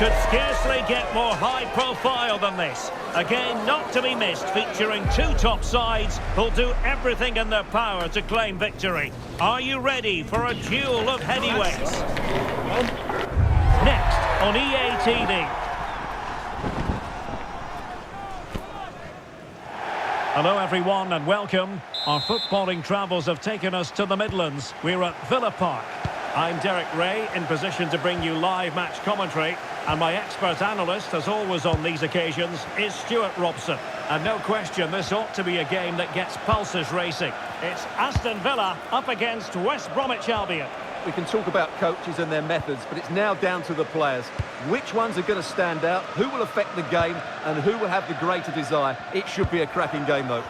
Could scarcely get more high profile than this. A game not to be missed, featuring two top sides who'll do everything in their power to claim victory. Are you ready for a duel of heavyweights? Next on EA TV. Hello everyone and welcome. Our footballing travels have taken us to the Midlands. We're at Villa Park. I'm Derek Ray, in position to bring you live match commentary. And my expert analyst, as always on these occasions, is Stuart Robson. And no question, this ought to be a game that gets pulses racing. It's Aston Villa up against West Bromwich Albion. We can talk about coaches and their methods, but it's now down to the players. Which ones are going to stand out, who will affect the game, and who will have the greater desire? It should be a cracking game, though.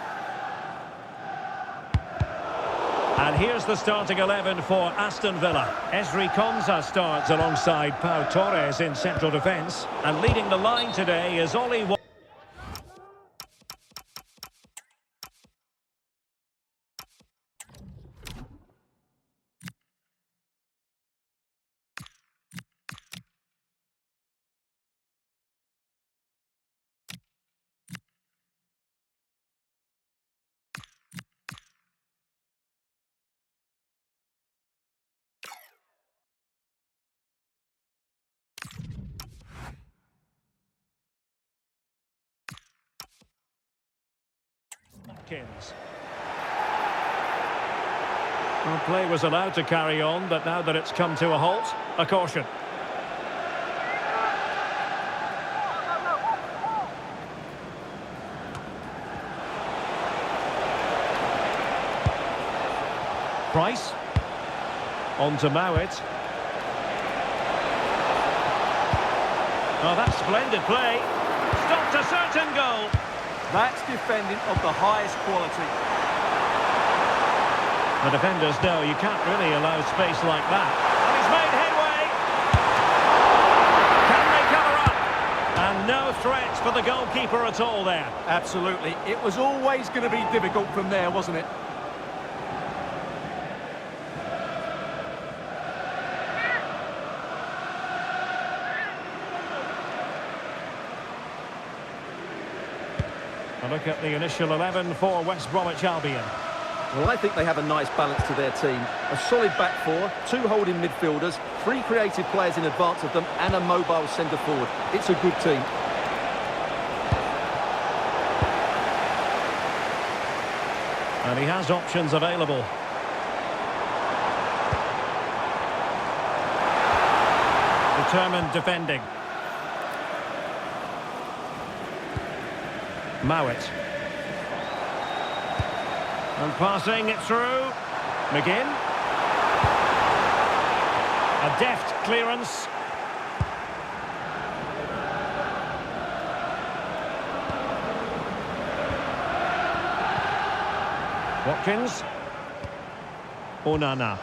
And here's the starting 11 for Aston Villa. Ezri Konsa starts alongside Pau Torres in central defence. And leading the line today is Oli. Well, play was allowed to carry on, but now that it's come to a halt, a caution. Price. On to Mowat. Oh, that's splendid play. Stopped a certain goal. That's defending of the highest quality. The defenders know you can't really allow space like that. And he's made headway. Can they cover up? And no threat for the goalkeeper at all there. Absolutely. It was always going to be difficult from there, wasn't it? A look at the initial 11 for West Bromwich Albion. Well, I think they have a nice balance to their team. A solid back four, two holding midfielders, three creative players in advance of them, and a mobile centre forward. It's a good team. And he has options available. Determined defending. Mowat. And passing it through. McGinn. A deft clearance. Watkins. Onana.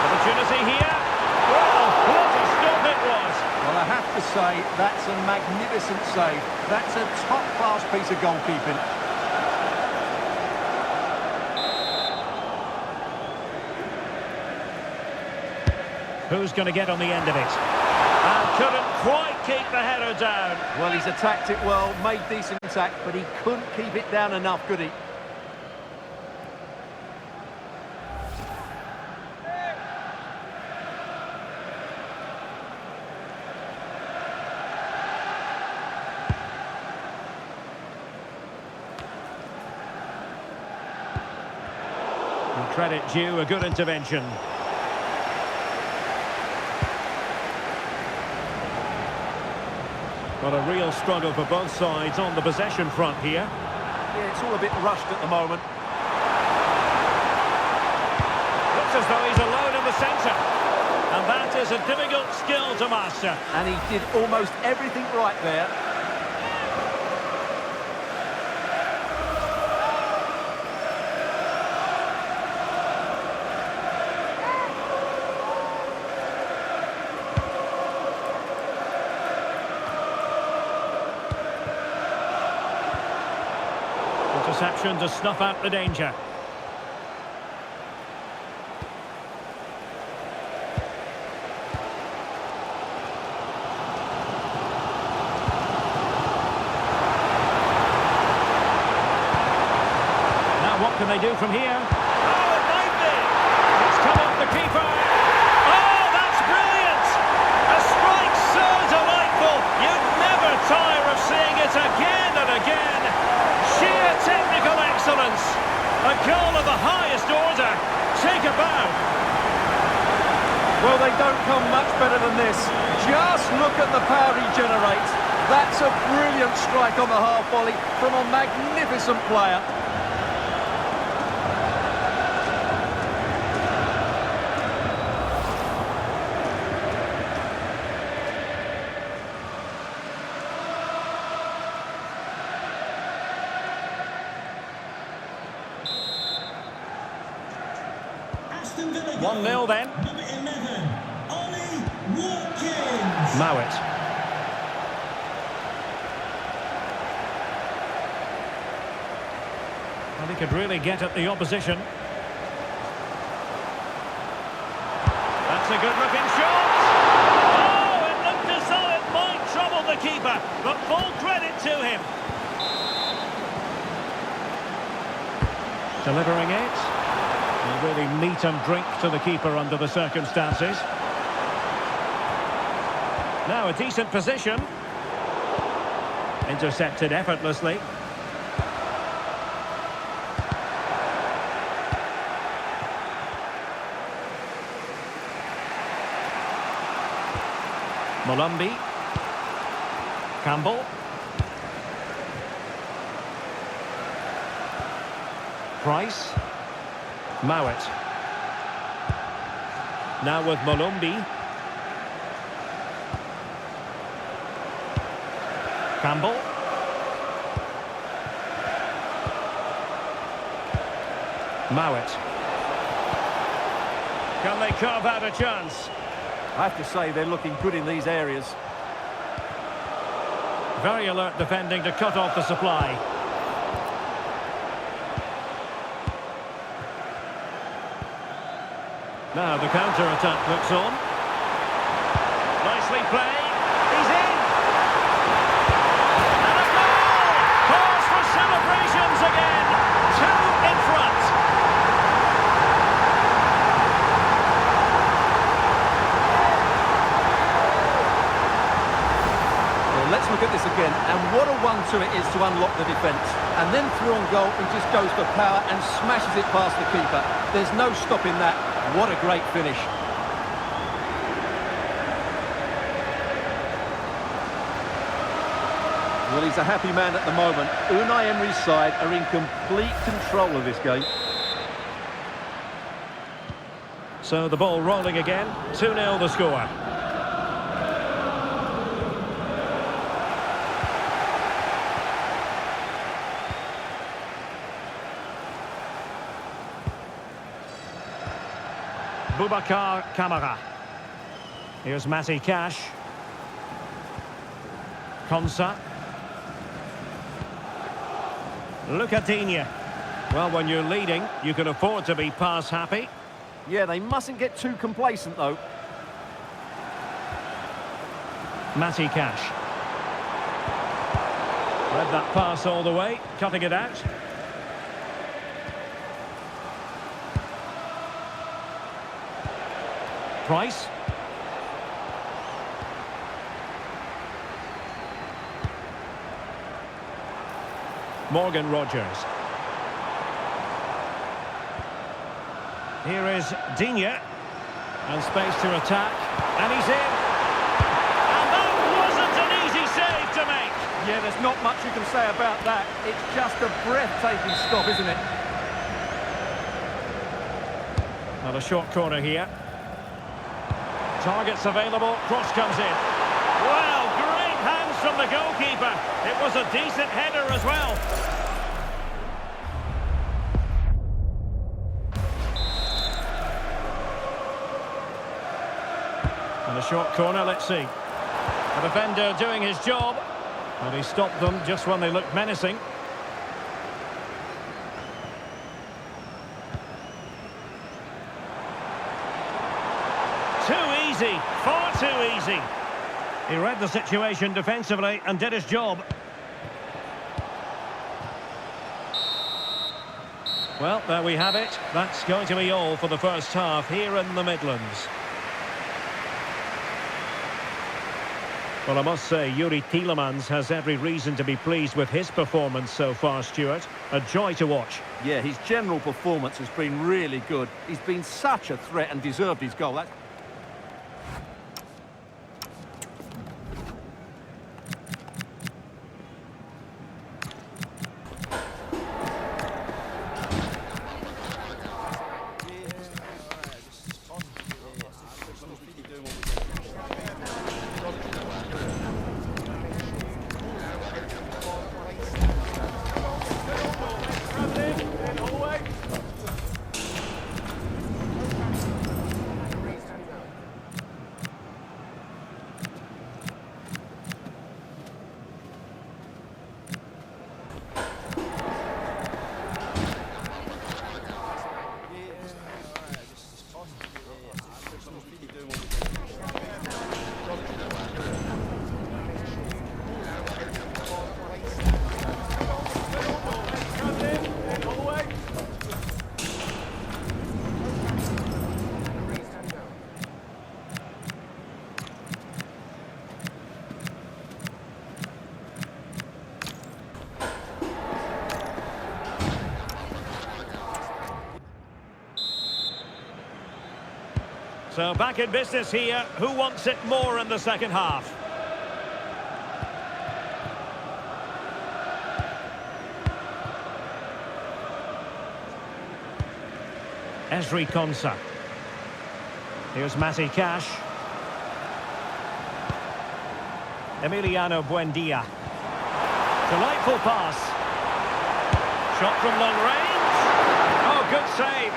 Opportunity here. Oh, what a stop it was. Well, I have to say, that's a magnificent save. That's a top-class piece of goalkeeping. Who's going to get on the end of it? And couldn't quite keep the header down. Well, he's attacked it well, made decent attack, but he couldn't keep it down enough, could he? And credit due, a good intervention. Got a real struggle for both sides on the possession front here. Yeah, it's all a bit rushed at the moment. Looks as though he's alone in the centre. And that is a difficult skill to master. And he did almost everything right there. Interception to snuff out the danger. can they do from here? Oh, it might be! It's come off the keeper! Oh, that's brilliant! A strike so delightful! You'd never tire of seeing it again and again! Sheer technical excellence! A goal of the highest order! Take a bow! Well, they don't come much better than this. Just look at the power he generates. That's a brilliant strike on the half volley from a magnificent player. Aston Villa 1-0 then. Number 11, Ollie Watkins. Mowat. Well, he could really get at the opposition. That's a good-looking shot! Oh, it looked as though it might trouble the keeper, but full credit to him. Delivering it. A really meat and drink to the keeper under the circumstances. Now a decent position. Intercepted effortlessly. Molumby. Campbell. Price. Mowat. Now with Molumby. Campbell. Mowat. Can they carve out a chance? I have to say they're looking good in these areas. Very alert defending to cut off the supply. Now the counter-attack looks on. Nicely played. He's in! And a goal! Calls for celebrations again. 2 in front. Well, let's look at this again. And what a one-two it is to unlock the defence. And then through on goal, he just goes for power and smashes it past the keeper. There's no stopping that. What a great finish. Well, he's a happy man at the moment. Unai Emery's side are in complete control of this game. So the ball rolling again. 2-0 the score. Boubacar Kamara. Here's Matty Cash. Konsa. Look at Digne. Well, when you're leading, you can afford to be pass happy. Yeah, they mustn't get too complacent, though. Matty Cash. Read that pass all the way, cutting it out. Price. Morgan Rogers. Here is Digne. And space to attack. And he's in. And that wasn't an easy save to make. Yeah, there's not much you can say about that. It's just a breathtaking stop, isn't it? Now a short corner here. Targets available, cross comes in. Well, great hands from the goalkeeper. It was a decent header as well. And a short corner, let's see. The defender doing his job. And he stopped them just when they looked menacing. Too easy, far too easy. He read the situation defensively and did his job. Well, there we have it. That's going to be all for the first half here in the Midlands. Well, I must say, Yuri Tielemans has every reason to be pleased with his performance so far, Stuart. A joy to watch. Yeah, his general performance has been really good. He's been such a threat and deserved his goal. So back in business here. Who wants it more in the second half? Esri Konsa. Here's Matty Cash. Emiliano Buendia. Delightful pass. Shot from long range. Oh, good save.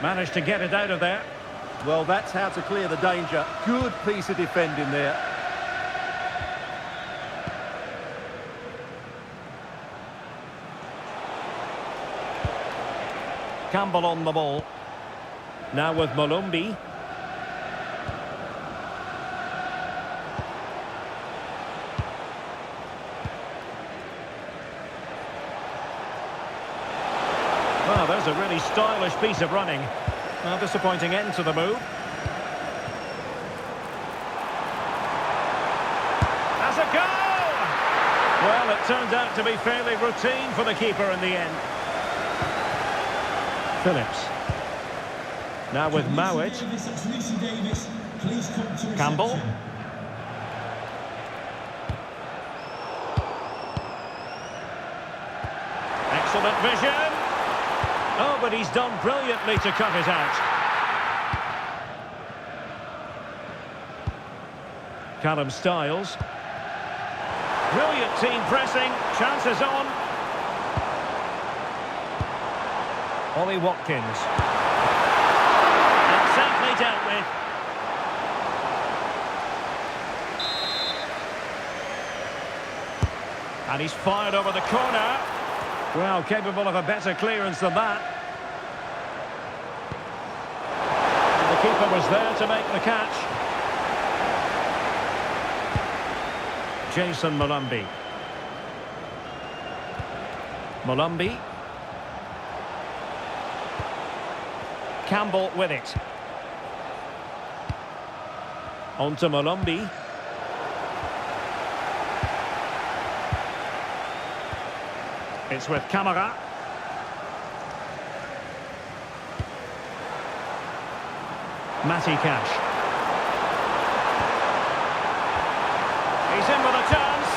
Managed to get it out of there. Well, that's how to clear the danger. Good piece of defending there. Campbell on the ball. Now with Malumbi. Well, there's a really stylish piece of running. A disappointing end to the move. Has a goal! Well, it turned out to be fairly routine for the keeper in the end. Phillips. Now with Mowat. Campbell. Excellent vision. Oh, but he's done brilliantly to cut it out. Callum Styles. Brilliant team pressing. Chances on. Ollie Watkins. And safely dealt with. And he's fired over the corner. Well, capable of a better clearance than that. And the keeper was there to make the catch. Jason Malumbi. Malumbi. Campbell with it. On to Malumbi. It's with Camara. Matty Cash. He's in with a chance.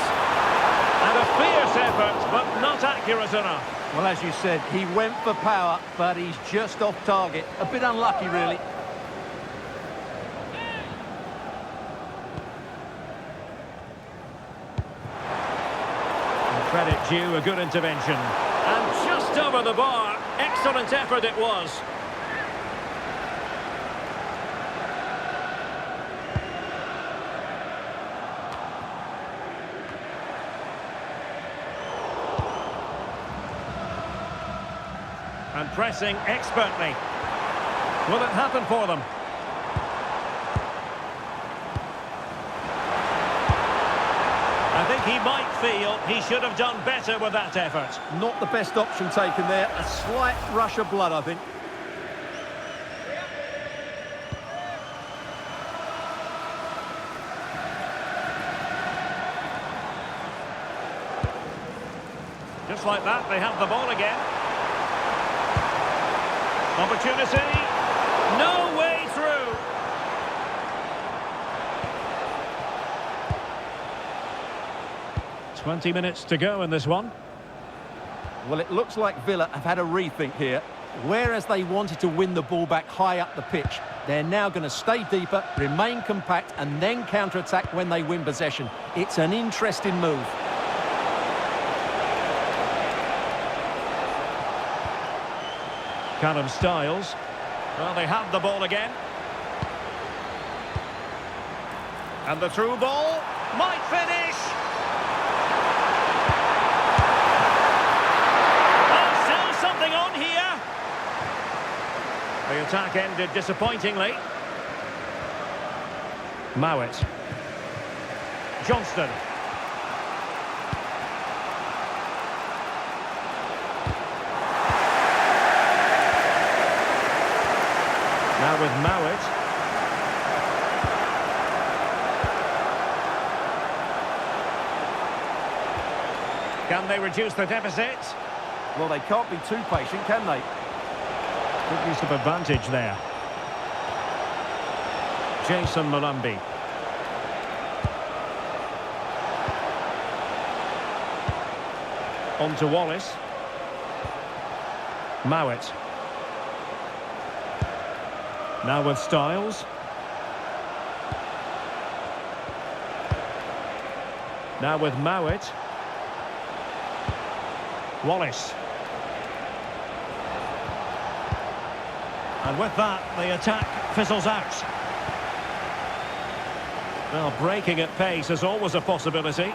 And a fierce effort, but not accurate enough. Well, as you said, he went for power, but he's just off target. A bit unlucky, really. Credit due, a good intervention. And just over the bar. Excellent effort it was. And pressing expertly. Will it happen for them? I think he might feel he should have done better with that effort. Not the best option taken there. A slight rush of blood, I think. Just like that, they have the ball again. Opportunity. No way through. "20 minutes to go in this one." Well, it looks like Villa have had a rethink here. Whereas they wanted to win the ball back high up the pitch, they're now going to stay deeper, remain compact, and then counter-attack when they win possession. It's an interesting move. Callum Styles. Well, they have the ball again. And the through ball might finish. Oh, still something on here. The attack ended disappointingly. Mowat. Johnston. Now with Mowat. Can they reduce the deficit? Well, they can't be too patient, can they? Good use of advantage there. Jason Mulambi. On to Wallace. Mowat. Now with Styles. Now with Mowat. Wallace. And with that, the attack fizzles out. Well, breaking at pace is always a possibility.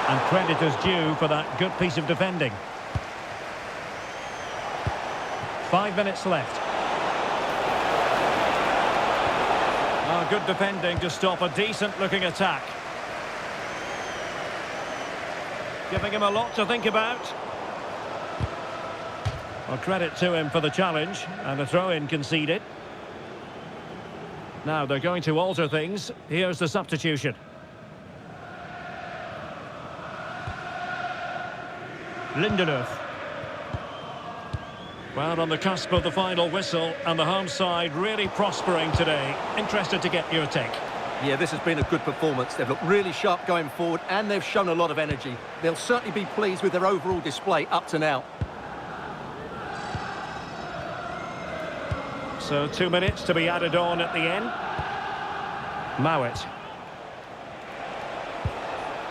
And credit is due for that good piece of defending. 5 minutes left. Oh, good defending to stop a decent-looking attack. Giving him a lot to think about. Well, credit to him for the challenge, and a throw-in conceded. Now, they're going to alter things. Here's the substitution. Lindelöf. Well, on the cusp of the final whistle, and the home side really prospering today. Interested to get your take. Yeah, this has been a good performance. They've looked really sharp going forward, and they've shown a lot of energy. They'll certainly be pleased with their overall display up to now. So 2 minutes to be added on at the end. Mowat.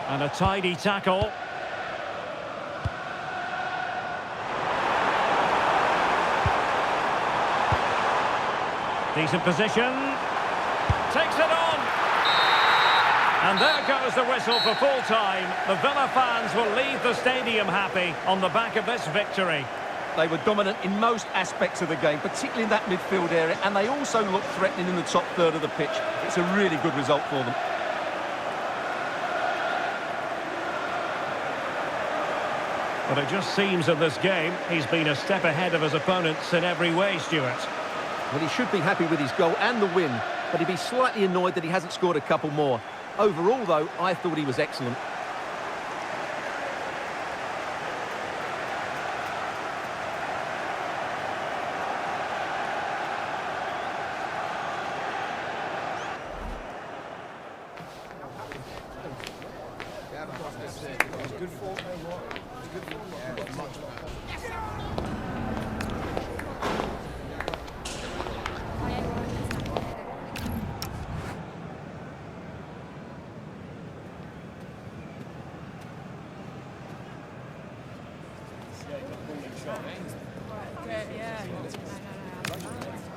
And a tidy tackle. Decent position. Takes it on. And there goes the whistle for full time. The Villa fans will leave the stadium happy on the back of this victory. They were dominant in most aspects of the game, particularly in that midfield area, and they also looked threatening in the top third of the pitch. It's a really good result for them. But it just seems in this game he's been a step ahead of his opponents in every way, Stuart. Well, he should be happy with his goal and the win, but he'd be slightly annoyed that he hasn't scored a couple more. Overall, though, I thought he was excellent. Yeah.